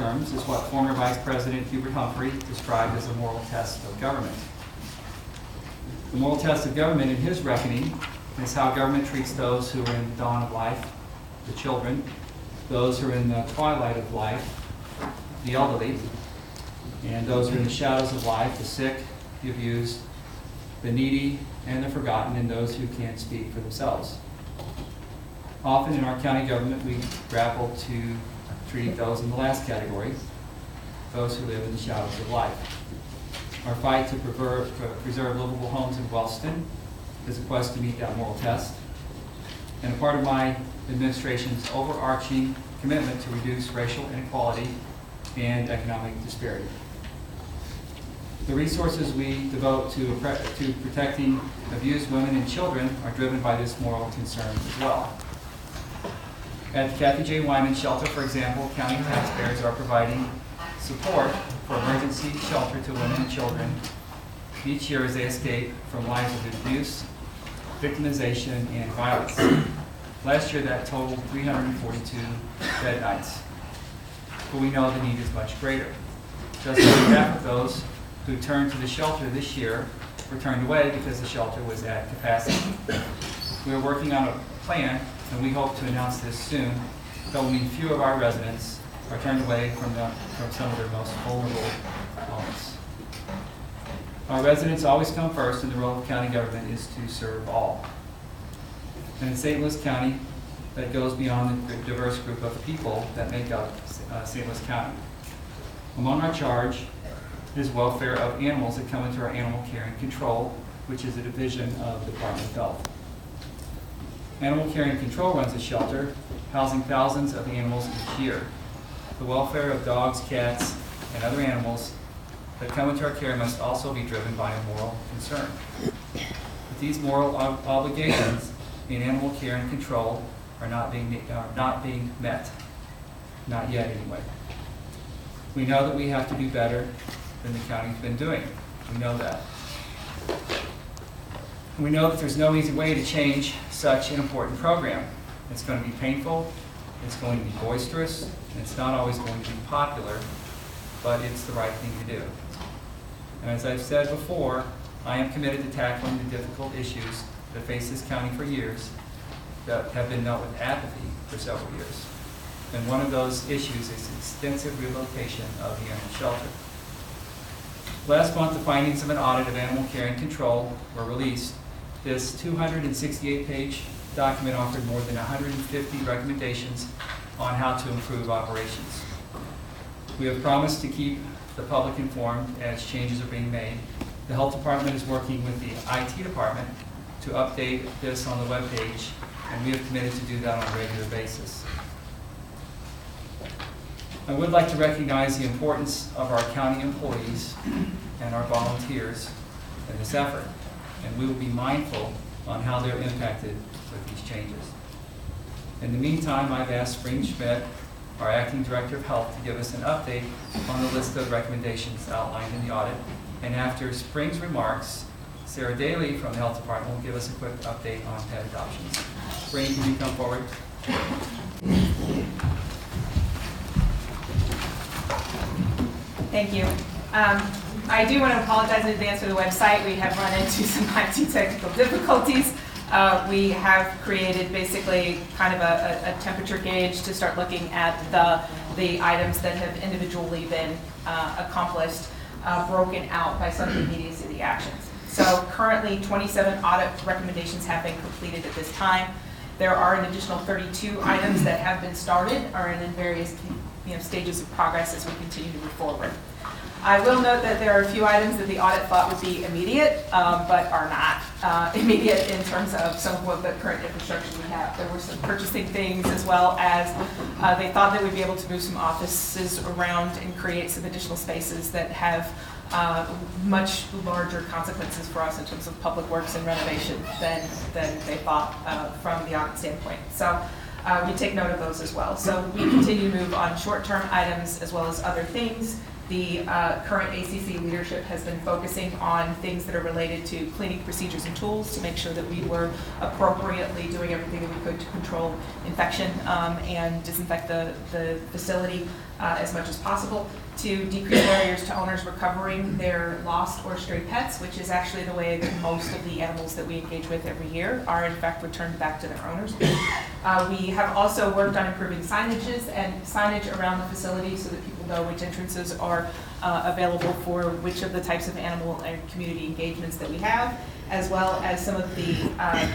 terms is what former Vice President Hubert Humphrey described as a moral test of government. The moral test of government, in his reckoning, is how government treats those who are in the dawn of life, the children, those who are in the twilight of life, the elderly, and those who are in the shadows of life, the sick, the abused, the needy, and the forgotten, and those who can't speak for themselves. Often in our county government, we grapple to treat those in the last category, those who live in the shadows of life. Our fight to preserve livable homes in Wellston is a quest to meet that moral test, and a part of my administration's overarching commitment to reduce racial inequality and economic disparity. The resources we devote to protecting abused women and children are driven by this moral concern as well. At the Kathy J. Wyman Shelter, for example, county taxpayers are providing support for emergency shelter to women and children each year as they escape from lives of abuse, victimization, and violence. Last year that totaled 342 bed nights. But we know the need is much greater. Just over half of those who turned to the shelter this year were turned away because the shelter was at capacity. We are working on a plan, and we hope to announce this soon, that will mean few of our residents are turned away from some of their most vulnerable moments. Our residents always come first, and the role of county government is to serve all. And in St. Louis County, that goes beyond the diverse group of people that make up St. Louis County. Among our charge is welfare of animals that come into our animal care and control, which is a division of the Department of Health. Animal Care and Control runs a shelter housing thousands of animals each year. The welfare of dogs, cats, and other animals that come into our care must also be driven by a moral concern. But these moral obligations in animal care and control are not being met. Not yet, anyway. We know that we have to do better than the county's been doing. We know that. And we know that there's no easy way to change such an important program. It's going to be painful, it's going to be boisterous, and it's not always going to be popular, but it's the right thing to do. And as I've said before, I am committed to tackling the difficult issues that face this county for years that have been met with apathy for several years. And one of those issues is extensive relocation of the animal shelter. Last month, the findings of an audit of animal care and control were released. This 268-page document offered more than 150 recommendations on how to improve operations. We have promised to keep the public informed as changes are being made. The health department is working with the IT department to update this on the webpage, and we have committed to do that on a regular basis. I would like to recognize the importance of our county employees and our volunteers in this effort, and we will be mindful on how they're impacted with these changes. In the meantime, I've asked Spring Schmidt, our Acting Director of Health, to give us an update on the list of recommendations outlined in the audit, and after Spring's remarks, Sarah Daly from the Health Department will give us a quick update on pet adoptions. Spring, can you come forward? Thank you. I do want to apologize in advance for the website. We have run into some IT technical difficulties. We have created basically kind of a temperature gauge to start looking at the items that have individually been accomplished, broken out by some of the immediacy of the actions. So currently 27 audit recommendations have been completed at this time. There are an additional 32 items that have been started or in various stages of progress as we continue to move forward. I will note that there are a few items that the audit thought would be immediate, but are not immediate in terms of some of what the current infrastructure we have. There were some purchasing things, as well as they thought they would be able to move some offices around and create some additional spaces that have much larger consequences for us in terms of public works and renovation than they thought from the audit standpoint. So we take note of those as well. So we continue to move on short-term items as well as other things. The current ACC leadership has been focusing on things that are related to cleaning procedures and tools to make sure that we were appropriately doing everything that we could to control infection and disinfect the facility. as much as possible, to decrease barriers to owners recovering their lost or stray pets, which is actually the way that most of the animals that we engage with every year are in fact returned back to their owners. We have also worked on improving signage around the facility so that people know which entrances are available for which of the types of animal and community engagements that we have, as well as some of the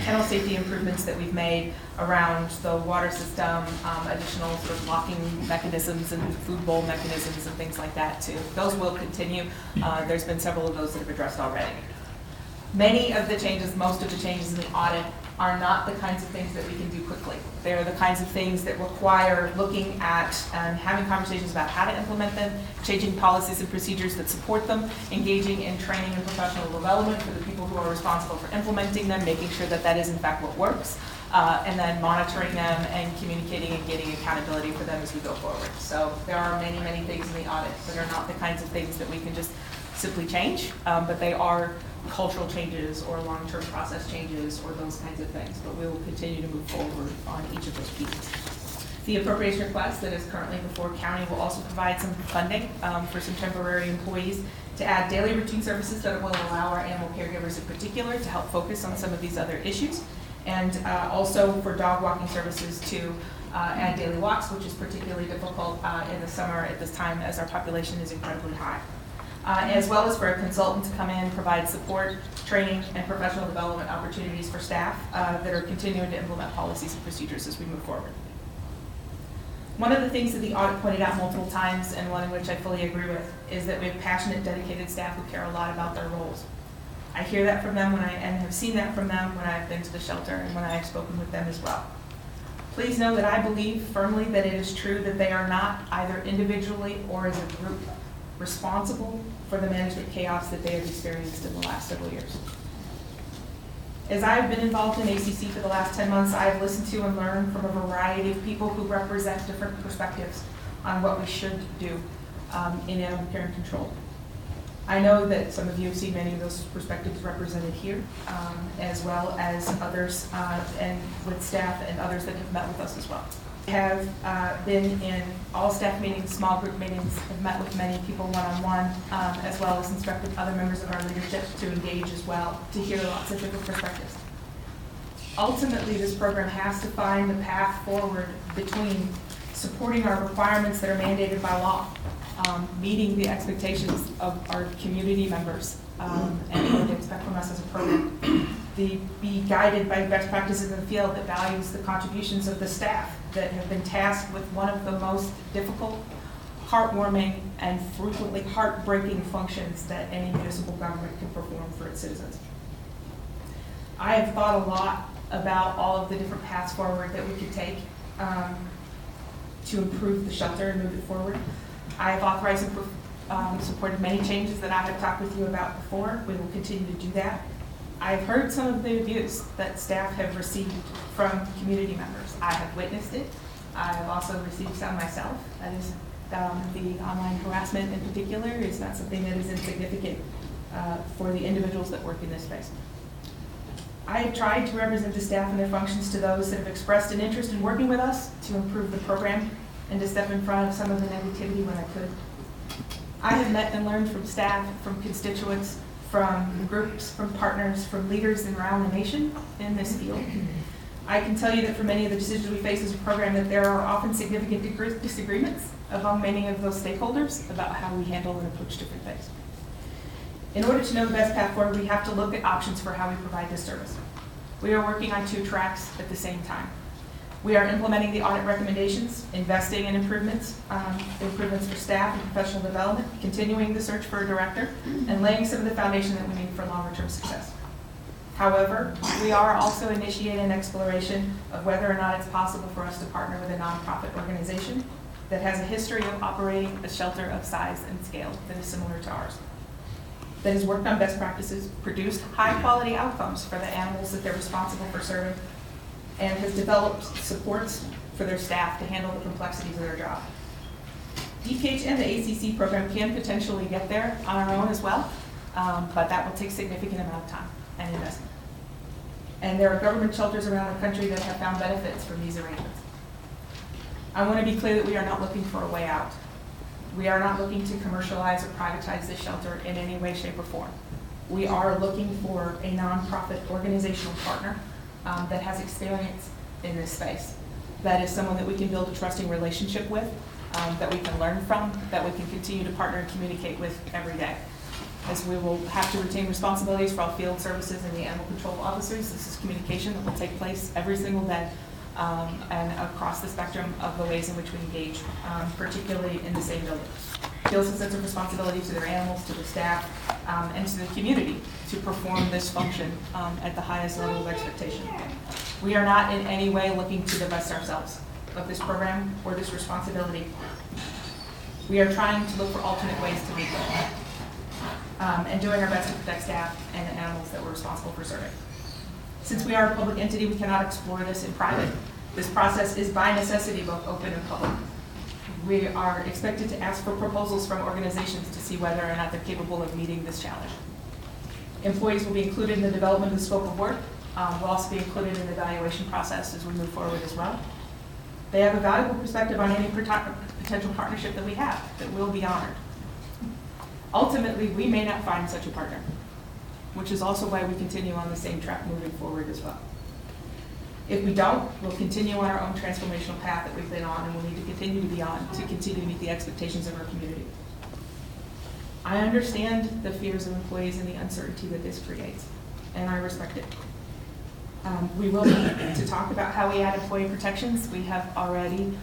kennel safety improvements that we've made around the water system, additional sort of locking mechanisms and food bowl mechanisms and things like that too. Those will continue. There's been several of those that have addressed already. Many of the changes, most of the changes in the audit are not the kinds of things that we can do quickly. They're the kinds of things that require looking at and having conversations about how to implement them, changing policies and procedures that support them, engaging in training and professional development for the people who are responsible for implementing them, making sure that that is in fact what works, and then monitoring them and communicating and getting accountability for them as we go forward. So there are many, many things in the audit that are not the kinds of things that we can just simply change, but they are cultural changes or long-term process changes or those kinds of things, but we will continue to move forward on each of those pieces. The appropriation request that is currently before county will also provide some funding for some temporary employees to add daily routine services that will allow our animal caregivers in particular to help focus on some of these other issues, and also for dog walking services to add daily walks, which is particularly difficult in the summer at this time as our population is incredibly high. As well as for a consultant to come in, provide support, training, and professional development opportunities for staff that are continuing to implement policies and procedures as we move forward. One of the things that the audit pointed out multiple times, and one in which I fully agree with, is that we have passionate, dedicated staff who care a lot about their roles. I hear that from them and have seen that from them when I've been to the shelter and when I've spoken with them as well. Please know that I believe firmly that it is true that they are not, either individually or as a group, responsible for the management chaos that they have experienced in the last several years. As I have been involved in ACC for the last 10 months, I have listened to and learned from a variety of people who represent different perspectives on what we should do in animal care and control. I know that some of you have seen many of those perspectives represented here, as well as others, and with staff and others that have met with us as well. Have been in all staff meetings, small group meetings, have met with many people one-on-one, as well as instructed other members of our leadership to engage as well, to hear lots of different perspectives. Ultimately, this program has to find the path forward between supporting our requirements that are mandated by law, meeting the expectations of our community members, and what they expect from us as a program. Be guided by best practices in the field that values the contributions of the staff that have been tasked with one of the most difficult, heartwarming, and frequently heartbreaking functions that any municipal government can perform for its citizens. I have thought a lot about all of the different paths forward that we could take to improve the shelter and move it forward. I have authorized and supported many changes that I have talked with you about before. We will continue to do that. I've heard some of the abuse that staff have received from community members. I have witnessed it. I have also received some myself. That is, the online harassment in particular is not something that is insignificant for the individuals that work in this space. I have tried to represent the staff and their functions to those that have expressed an interest in working with us to improve the program and to step in front of some of the negativity when I could. I have met and learned from staff, from constituents, from groups, from partners, from leaders around the nation in this field. I can tell you that for many of the decisions we face as a program that there are often significant disagreements among many of those stakeholders about how we handle and approach different things. In order to know the best path forward, we have to look at options for how we provide this service. We are working on 2 tracks at the same time. We are implementing the audit recommendations, investing in improvements for staff and professional development, continuing the search for a director, and laying some of the foundation that we need for longer-term success. However, we are also initiating an exploration of whether or not it's possible for us to partner with a nonprofit organization that has a history of operating a shelter of size and scale that is similar to ours, that has worked on best practices, produced high-quality outcomes for the animals that they're responsible for serving, and has developed supports for their staff to handle the complexities of their job. DPH and the ACC program can potentially get there on our own as well, but that will take significant amount of time and investment. And there are government shelters around the country that have found benefits from these arrangements. I want to be clear that we are not looking for a way out. We are not looking to commercialize or privatize this shelter in any way, shape, or form. We are looking for a nonprofit organizational partner that has experience in this space. That is someone that we can build a trusting relationship with, that we can learn from, that we can continue to partner and communicate with every day. As we will have to retain responsibilities for all field services and the animal control officers, this is communication that will take place every single day and across the spectrum of the ways in which we engage, particularly in the same building. Feels a sense of responsibility to their animals, to the staff, and to the community to perform this function at the highest level of expectation. We are not in any way looking to divest ourselves of this program or this responsibility. We are trying to look for alternate ways to meet them and doing our best to protect staff and the animals that we're responsible for serving. Since we are a public entity, we cannot explore this in private. This process is by necessity both open and public. We are expected to ask for proposals from organizations to see whether or not they're capable of meeting this challenge. Employees will be included in the development of the scope of work. Will also be included in the evaluation process as we move forward as well. They have a valuable perspective on any potential partnership that we have that will be honored. Ultimately, we may not find such a partner, which is also why we continue on the same track moving forward as well. If we don't, we'll continue on our own transformational path that we've been on and we'll need to continue to be on to continue to meet the expectations of our community. I understand the fears of employees and the uncertainty that this creates, and I respect it. We will need to talk about how we add employee protections. We have already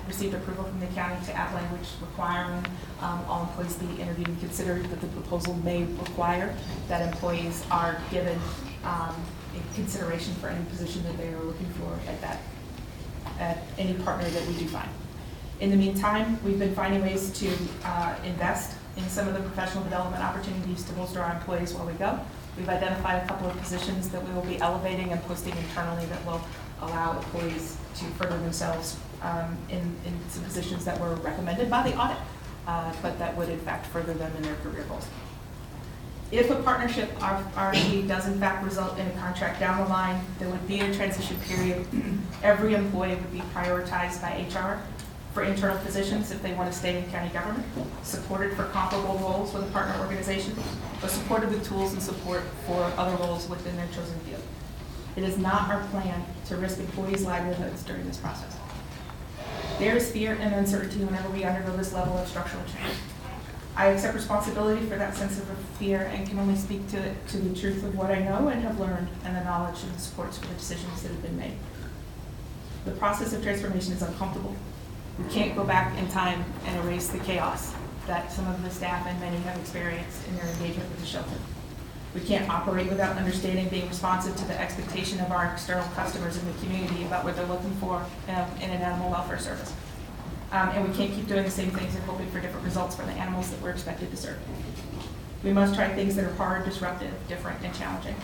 received approval from the county to add language requiring all employees be interviewed and considered, that the proposal may require that employees are given consideration for any position that they are looking for at any partner that we do find. In the meantime, we've been finding ways to invest in some of the professional development opportunities to bolster our employees while we go. We've identified a couple of positions that we will be elevating and posting internally that will allow employees to further themselves in some positions that were recommended by the audit, but that would in fact further them in their career goals. If a partnership RFP does in fact result in a contract down the line, there would be a transition period. Every employee would be prioritized by HR for internal positions if they want to stay in county government, supported for comparable roles with a partner organization, but supported with tools and support for other roles within their chosen field. It is not our plan to risk employees' livelihoods during this process. There is fear and uncertainty whenever we undergo this level of structural change. I accept responsibility for that sense of fear and can only speak to the truth of what I know and have learned and the knowledge and the supports for the decisions that have been made. The process of transformation is uncomfortable. We can't go back in time and erase the chaos that some of the staff and many have experienced in their engagement with the shelter. We can't operate without understanding, being responsive to the expectation of our external customers in the community about what they're looking for in an animal welfare service. And we can't keep doing the same things and hoping for different results for the animals that we're expected to serve. We must try things that are hard, disruptive, different, and challenging.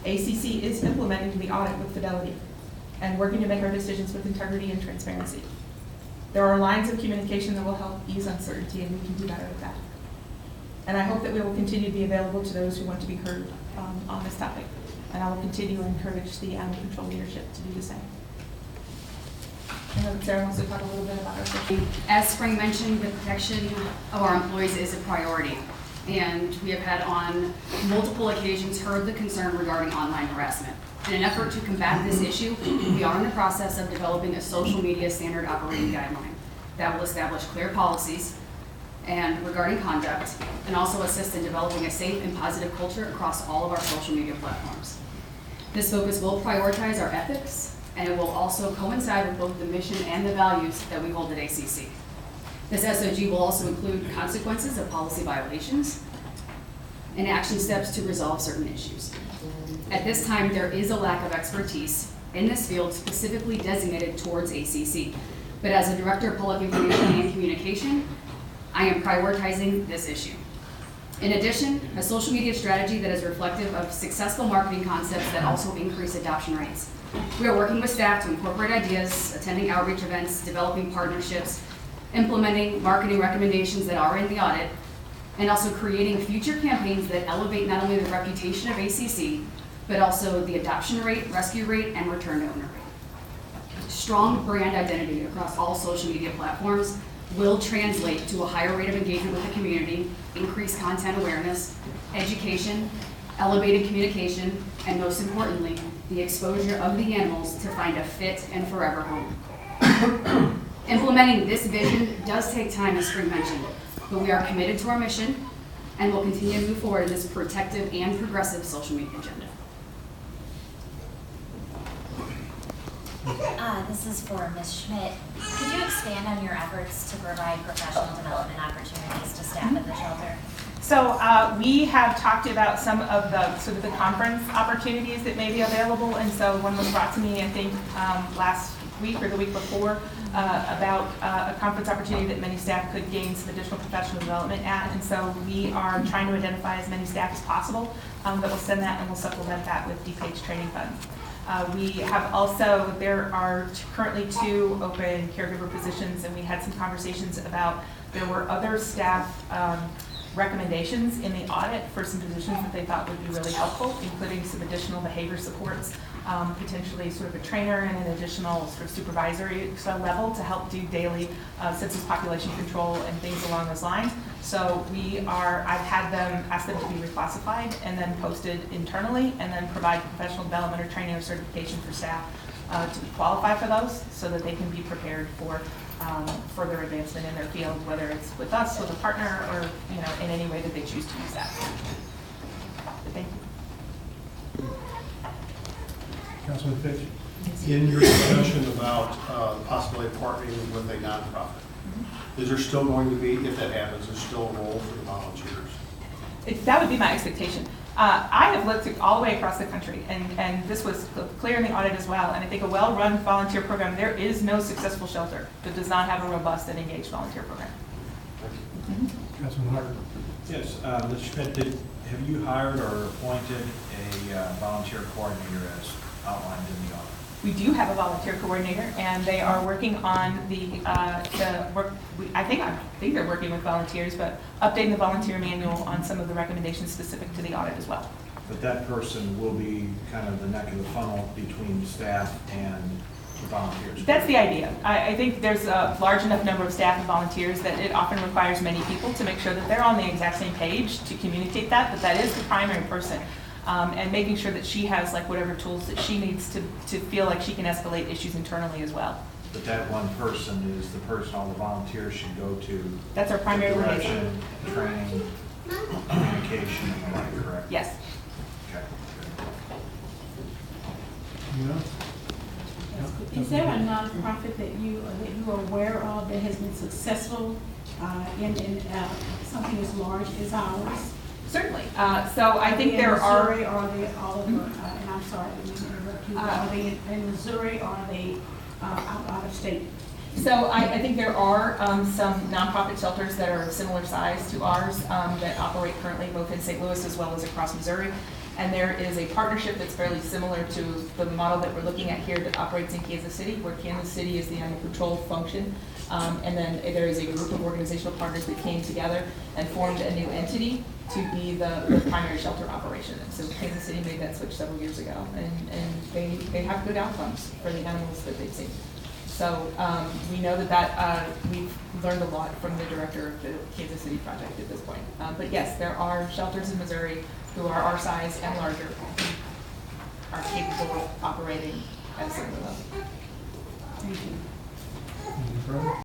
ACC is implementing the audit with fidelity and working to make our decisions with integrity and transparency. There are lines of communication that will help ease uncertainty, and we can do better with that. And I hope that we will continue to be available to those who want to be heard on this topic. And I will continue to encourage the animal control leadership to do the same. I know Sarah wants to talk a little bit about our safety. As Spring mentioned, the protection of our employees is a priority. And we have had on multiple occasions heard the concern regarding online harassment. In an effort to combat this issue, we are in the process of developing a social media standard operating guideline that will establish clear policies and regarding conduct, and also assist in developing a safe and positive culture across all of our social media platforms. This focus will prioritize our ethics, and it will also coincide with both the mission and the values that we hold at ACC. This SOG will also include consequences of policy violations and action steps to resolve certain issues. At this time, there is a lack of expertise in this field specifically designated towards ACC. But as a Director of Public Information and Communication, I am prioritizing this issue. In addition, a social media strategy that is reflective of successful marketing concepts that also increase adoption rates. We are working with staff to incorporate ideas, attending outreach events, developing partnerships, implementing marketing recommendations that are in the audit, and also creating future campaigns that elevate not only the reputation of ACC, but also the adoption rate, rescue rate, and return to owner rate. Strong brand identity across all social media platforms will translate to a higher rate of engagement with the community, increased content awareness, education, elevated communication, and most importantly, the exposure of the animals to find a fit and forever home. Implementing this vision does take time, as Spring mentioned, but we are committed to our mission and will continue to move forward in this protective and progressive social media agenda. This is for Ms. Schmidt. Could you expand on your efforts to provide professional development opportunities to staff at the shelter? So we have talked about some of the sort of the conference opportunities that may be available, and so one was brought to me, I think, last week or the week before about a conference opportunity that many staff could gain some additional professional development at, and so we are trying to identify as many staff as possible that will send that, and we'll supplement that with DPH training funds. We have also, there are currently 2 open caregiver positions, and we had some conversations about, there were other staff recommendations in the audit for some positions that they thought would be really helpful, including some additional behavior supports, potentially sort of a trainer and an additional sort of supervisory level to help do daily census population control and things along those lines. So I've had them, ask them to be reclassified and then posted internally, and then provide professional development or training or certification for staff to qualify for those so that they can be prepared for further advancement in their field, whether it's with us, with a partner, or in any way that they choose to use that. But thank you. Councilman Fitch, in your discussion about the possibility of partnering with a nonprofit, is there still going to be, if that happens, there's still a role for the volunteers? That would be my expectation. I have looked all the way across the country, and this was clear in the audit as well, and I think a well-run volunteer program, there is no successful shelter that does not have a robust and engaged volunteer program. Councilman Harder. Yes, Ms. Schmidt, have you hired or appointed a volunteer coordinator as outlined in the audit? We do have a volunteer coordinator, and they are working on the work. I think they're working with volunteers, but updating the volunteer manual on some of the recommendations specific to the audit as well. But that person will be kind of the neck of the funnel between staff and the volunteers. That's the idea. I think there's a large enough number of staff and volunteers that it often requires many people to make sure that they're on the exact same page to communicate that, but that is the primary person. And making sure that she has whatever tools that she needs to feel like she can escalate issues internally as well. But that one person is the person all the volunteers should go to. That's our primary direction, training, communication, and the like, correct? Yes. Okay. Is there a nonprofit that you are aware of that has been successful in something as large as ours? Certainly. So I think there are. Missouri, are they all over? And I'm sorry, I didn't interrupt you. Are they in Missouri, or are they out of state? So I think there are some nonprofit shelters that are similar size to ours that operate currently both in St. Louis as well as across Missouri. And there is a partnership that's fairly similar to the model that we're looking at here that operates in Kansas City, where Kansas City is the animal control function. And then there is a group of organizational partners that came together and formed a new entity to be the primary shelter operation. And so Kansas City made that switch several years ago, and they have good outcomes for the animals that they've seen. So we know that we've learned a lot from the director of the Kansas City project at this point. But yes, there are shelters in Missouri who are our size and larger, who are capable of operating at a similar level. Thank you. Anything further?